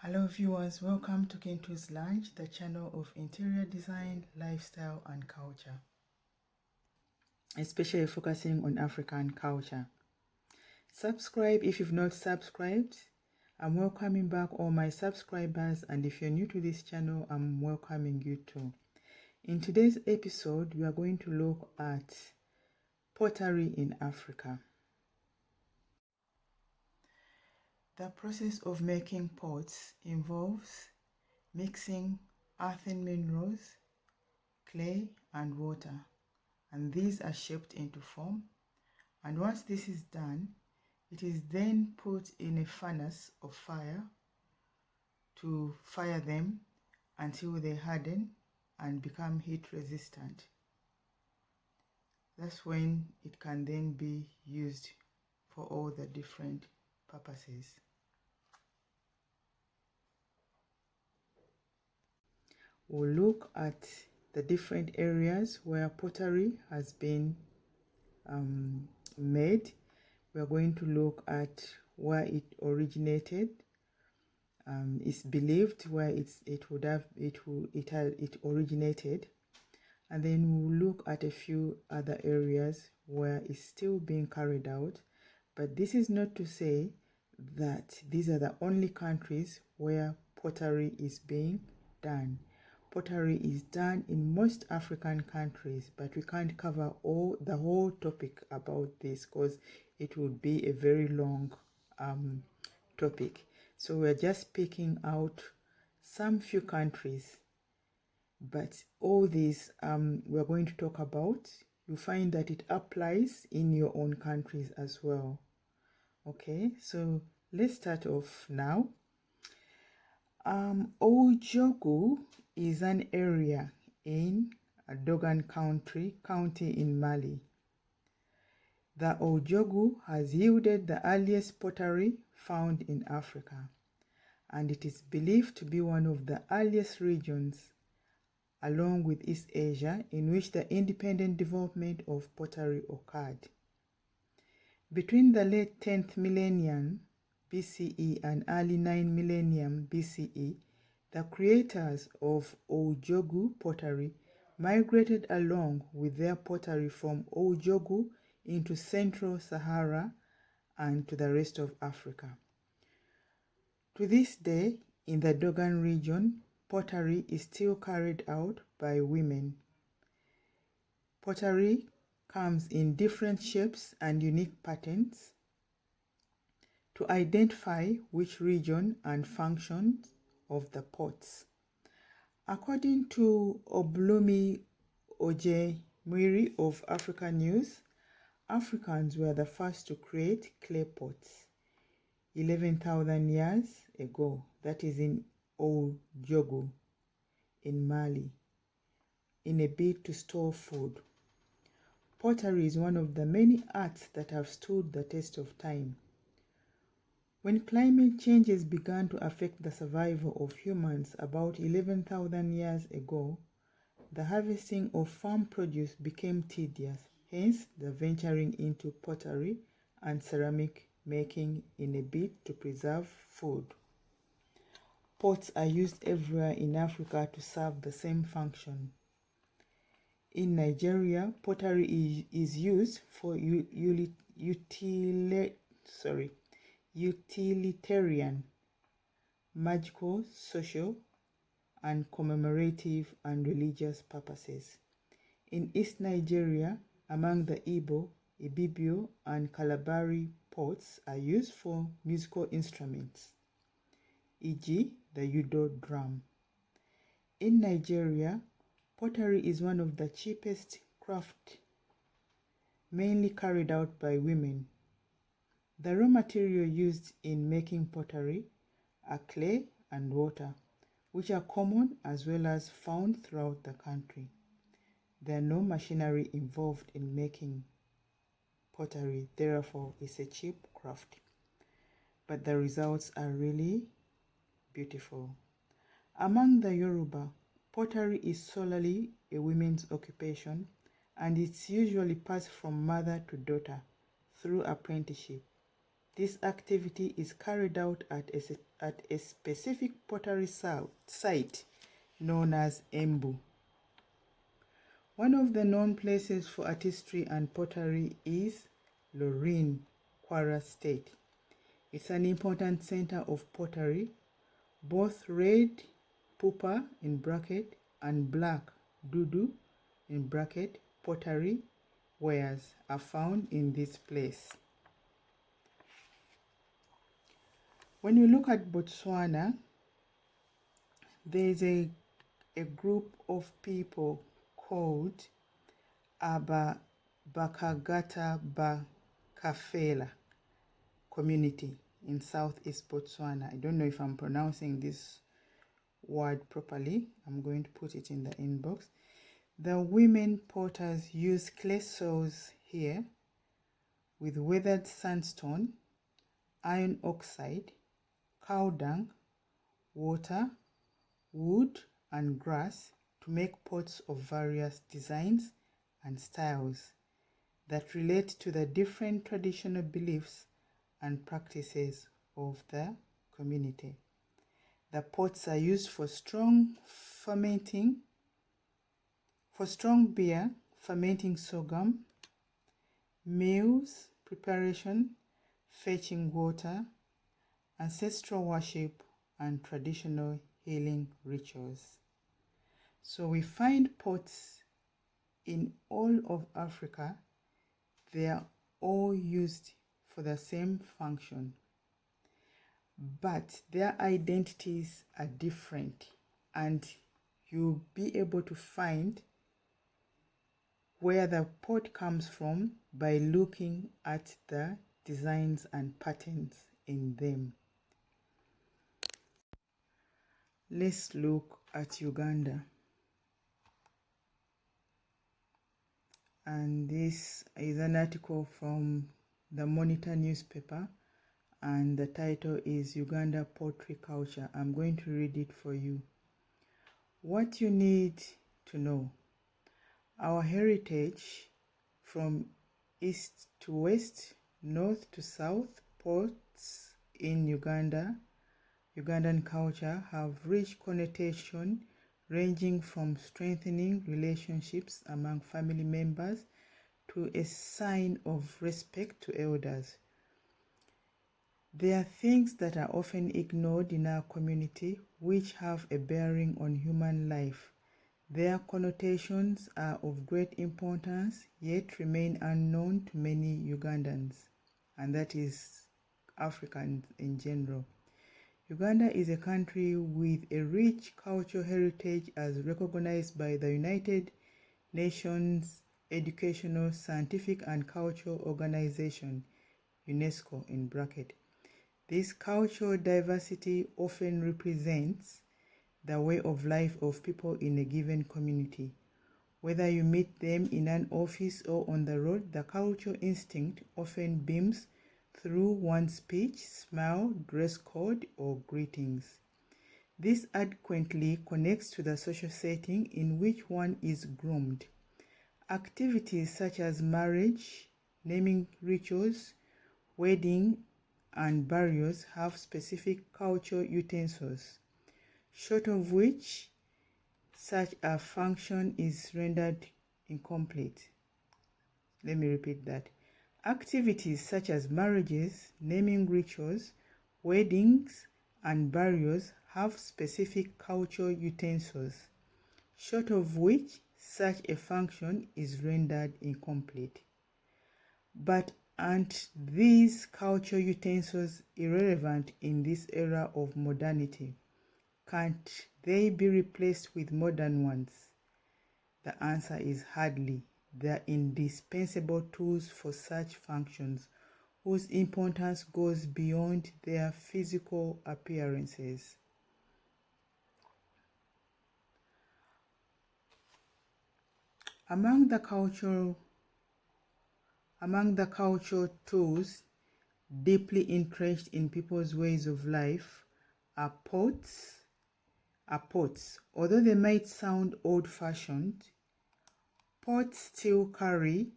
Hello viewers, welcome to KINTU'S Lounge, the channel of interior design, lifestyle and culture, especially focusing on African culture. Subscribe if you've not subscribed. I'm welcoming back all my subscribers, and if you're new to this channel, I'm welcoming you too. In today's episode, we are going to look at pottery in Africa. The process of making pots involves mixing earthen minerals, clay and water, and these are shaped into form, and once this is done, it is then put in a furnace of fire to fire them until they harden and become heat resistant. That's when it can then be used for all the different purposes. We'll look at the different areas where pottery has been made. We're going to look at where it originated. It's believed where it originated, and then we'll look at a few other areas where it's still being carried out. But this is not to say that these are the only countries where pottery is being done. Pottery is done in most African countries, but we can't cover the whole topic about this because it would be a very long topic. So we're just picking out some few countries, but all these we're going to talk about, you find that it applies in your own countries as well. Okay, so let's start off now. Ojogu is an area in Dogon county in Mali. The Ojogu has yielded the earliest pottery found in Africa, and it is believed to be one of the earliest regions, along with East Asia, in which the independent development of pottery occurred. Between the late 10th millennium BCE and early 9th millennium BCE, the creators of Ojogu pottery migrated along with their pottery from Ojogu into Central Sahara and to the rest of Africa. To this day, in the Dogon region, pottery is still carried out by women. Pottery comes in different shapes and unique patterns. To identify which region and functions of the pots. According to Oblumi Ojemwiri of Africa News, Africans were the first to create clay pots 11,000 years ago, that is in Ojogu in Mali, in a bid to store food. Pottery is one of the many arts that have stood the test of time. When climate changes began to affect the survival of humans about 11,000 years ago, the harvesting of farm produce became tedious, hence the venturing into pottery and ceramic making in a bid to preserve food. Pots are used everywhere in Africa to serve the same function. In Nigeria, pottery is used for utilitarian, magical, social, and commemorative and religious purposes. In East Nigeria, among the Igbo, Ibibio, and Kalabari, pots are used for musical instruments, e.g. the Udo drum. In Nigeria, pottery is one of the cheapest crafts, mainly carried out by women. The raw material used in making pottery are clay and water, which are common as well as found throughout the country. There are no machinery involved in making pottery, therefore it's a cheap craft. But the results are really beautiful. Among the Yoruba, pottery is solely a women's occupation, and it's usually passed from mother to daughter through apprenticeship. This activity is carried out at a specific pottery site known as Embu. One of the known places for artistry and pottery is Lorraine, Kwara State. It's an important center of pottery. Both red pupa in bracket and black dudu in bracket pottery wares are found in this place. When you look at Botswana, there is a group of people called Aba Bakagata Bakafela community in southeast Botswana. I don't know if I'm pronouncing this word properly. I'm going to put it in the inbox. The women potters use clay soils here with weathered sandstone, iron oxide, cow dung, water, wood, and grass to make pots of various designs and styles that relate to the different traditional beliefs and practices of the community. The pots are used for strong beer, fermenting sorghum, meals preparation, fetching water, ancestral worship, and traditional healing rituals. So we find pots in all of Africa. They are all used for the same function, but their identities are different, and you'll be able to find where the pot comes from by looking at the designs and patterns in them. Let's look at Uganda. And this is an article from the Monitor newspaper, and the title is Uganda Pottery Culture. I'm going to read it for you. What you need to know: our heritage from east to west, north to south, pots in Ugandan culture have rich connotation ranging from strengthening relationships among family members to a sign of respect to elders. There are things that are often ignored in our community which have a bearing on human life. Their connotations are of great importance, yet remain unknown to many Ugandans, and that is Africans in general. Uganda is a country with a rich cultural heritage as recognized by the United Nations Educational, Scientific and Cultural Organization, UNESCO in bracket. This cultural diversity often represents the way of life of people in a given community. Whether you meet them in an office or on the road, the cultural instinct often beams through one's speech, smile, dress code, or greetings. This adequately connects to the social setting in which one is groomed. Activities such as marriage, naming rituals, wedding, and burials have specific cultural utensils, short of which such a function is rendered incomplete. Let me repeat that. Activities such as marriages, naming rituals, weddings, and burials have specific cultural utensils, short of which such a function is rendered incomplete. But aren't these cultural utensils irrelevant in this era of modernity? Can't they be replaced with modern ones? The answer is hardly. They are indispensable tools for such functions, whose importance goes beyond their physical appearances. Among the cultural tools deeply entrenched in people's ways of life are pots. Although they might sound old-fashioned, pots still carry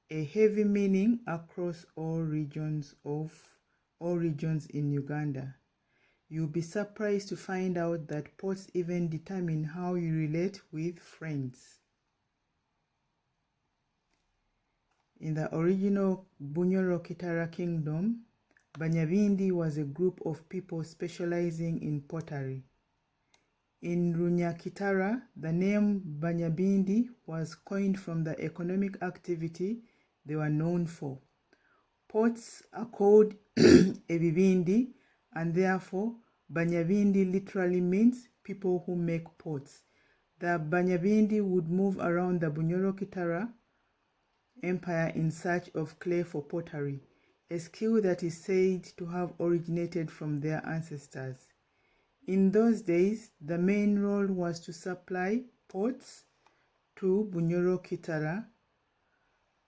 a heavy meaning across all regions of all regions in Uganda. You'll be surprised to find out that pots even determine how you relate with friends. In the original Bunyoro Kitara kingdom, Banyabindi was a group of people specializing in pottery. In Runyakitara, the name Banyabindi was coined from the economic activity they were known for. Pots are called Ebibindi, and therefore Banyabindi literally means people who make pots. The Banyabindi would move around the Bunyoro Kitara Empire in search of clay for pottery, a skill that is said to have originated from their ancestors. In those days, the main role was to supply pots to Bunyoro Kitara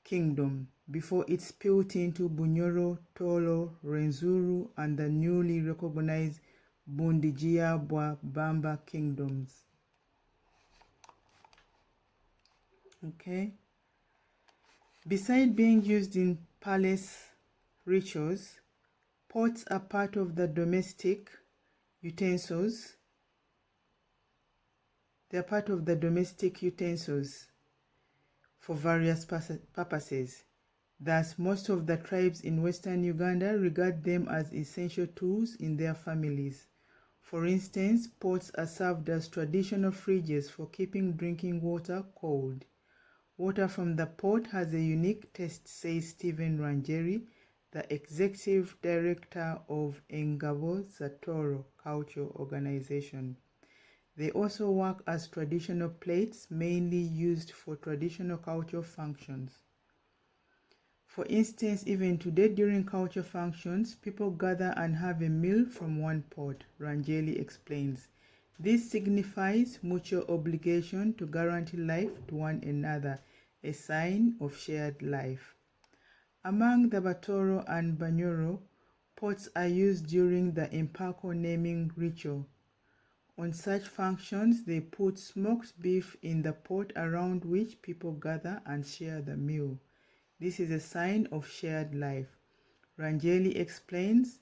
kingdom before it spilled into Bunyoro, Tolo, Renzuru, and the newly recognized Bundijia Bamba kingdoms. Okay. Besides being used in palace rituals, pots are part of the domestic utensils. They are part of the domestic utensils for various purposes. Thus, most of the tribes in Western Uganda regard them as essential tools in their families. For instance, pots are served as traditional fridges for keeping drinking water cold. Water from the pot has a unique taste, says Stephen Rangeri, the executive director of Engabo Zatoro Culture Organization. They also work as traditional plates, mainly used for traditional cultural functions. For instance, even today during culture functions, people gather and have a meal from one pot, Rangeli explains. This signifies mutual obligation to guarantee life to one another, a sign of shared life. Among the Batoro and Banyoro, pots are used during the Impako naming ritual. On such functions, they put smoked beef in the pot around which people gather and share the meal. This is a sign of shared life. Rangeli explains,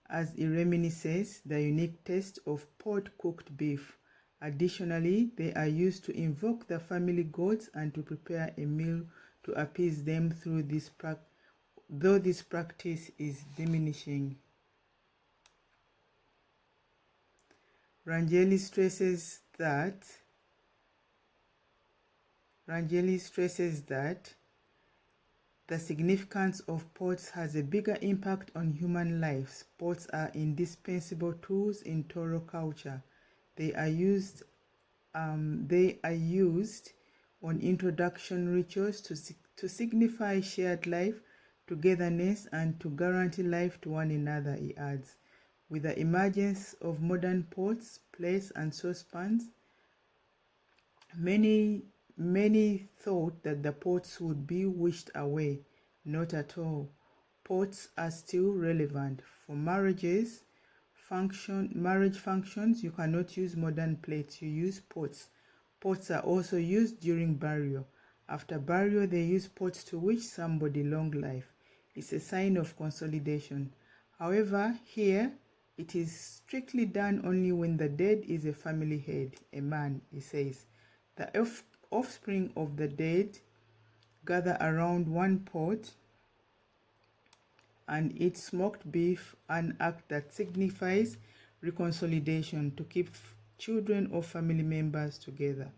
as he reminisces the unique taste of pot-cooked beef. Additionally, they are used to invoke the family gods and to prepare a meal to appease them through this though this practice is diminishing. Rangeli stresses that the significance of pots has a bigger impact on human lives. Pots are indispensable tools in Toro culture. They are used on introduction rituals to signify shared life, togetherness, and to guarantee life to one another, he adds. With the emergence of modern pots, plates, and saucepans, many thought that the pots would be wished away. Not at all. Pots are still relevant. For marriage functions, you cannot use modern plates, you use pots. Pots are also used during burial. After burial, they use pots to wish somebody long life. It's a sign of consolidation. However, here, it is strictly done only when the dead is a family head, a man, he says. The offspring of the dead gather around one pot and eat smoked beef, an act that signifies reconciliation to keep children or family members together.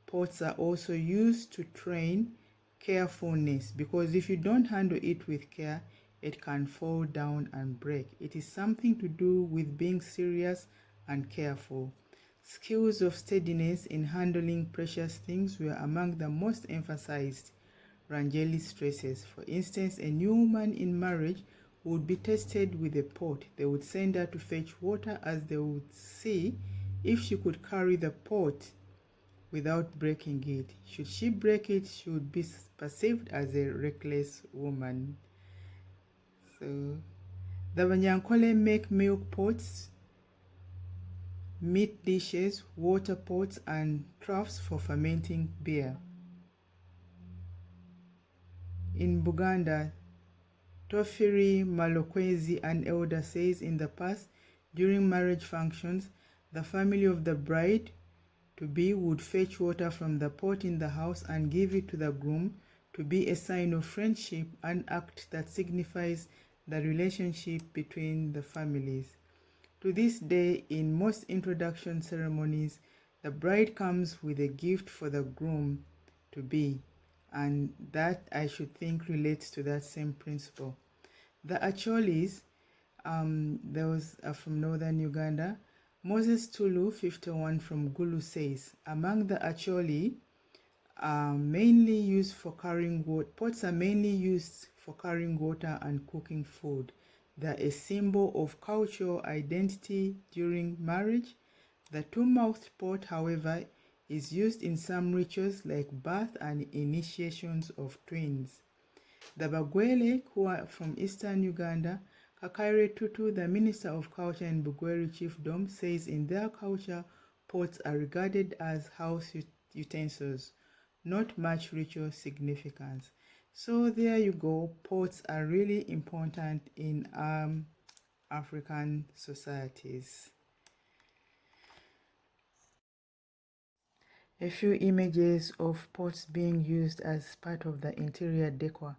Pots are also used to train carefulness, because if you don't handle it with care, it can fall down and break. It is something to do with being serious and careful. Skills of steadiness in handling precious things were among the most emphasized, Rangeli stresses. For instance, a new woman in marriage would be tested with a pot. They would send her to fetch water, as they would see if she could carry the pot without breaking it. Should she break it, she would be perceived as a reckless woman. So, the Banyankole make milk pots, meat dishes, water pots, and troughs for fermenting beer. In Buganda, Tofiri Malokwezi, an elder, says in the past, during marriage functions, the family of the bride-to-be would fetch water from the pot in the house and give it to the groom to be a sign of friendship, an act that signifies the relationship between the families. To this day, in most introduction ceremonies, the bride comes with a gift for the groom-to-be, and that, I should think, relates to that same principle. The Acholis, those are from northern Uganda. Moses Tulu 51 from Gulu says, among the Acholi, mainly used for carrying water. Pots are mainly used for carrying water and cooking food. They're a symbol of cultural identity during marriage. The two-mouthed pot, however, is used in some rituals like birth and initiations of twins. The Bagwele, who are from eastern Uganda, Kakaire Tutu, the Minister of Culture in Bugweri Chiefdom, says in their culture, pots are regarded as house utensils, not much ritual significance. So there you go, pots are really important in African societies. A few images of pots being used as part of the interior decor.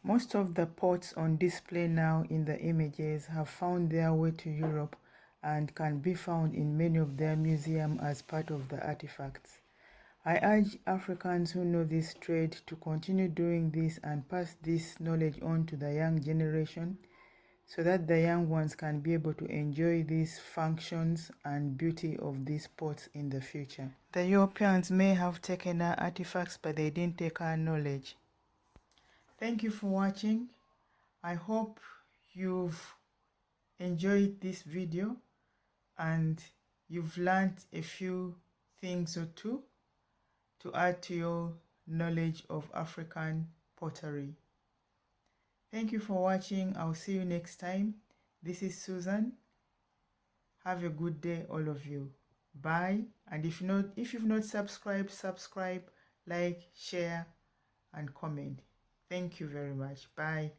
Most of the pots on display now in the images have found their way to Europe and can be found in many of their museums as part of the artifacts. I urge Africans who know this trade to continue doing this and pass this knowledge on to the young generation so that the young ones can be able to enjoy these functions and beauty of these pots in the future. The Europeans may have taken our artifacts, but they didn't take our knowledge. Thank you for watching. I hope you've enjoyed this video and you've learned a few things or two to add to your knowledge of African pottery. Thank you for watching. I'll see you next time. This is Susan. Have a good day, all of you. Bye. And if you've not subscribed, subscribe, like, share, and comment. Thank you very much. Bye.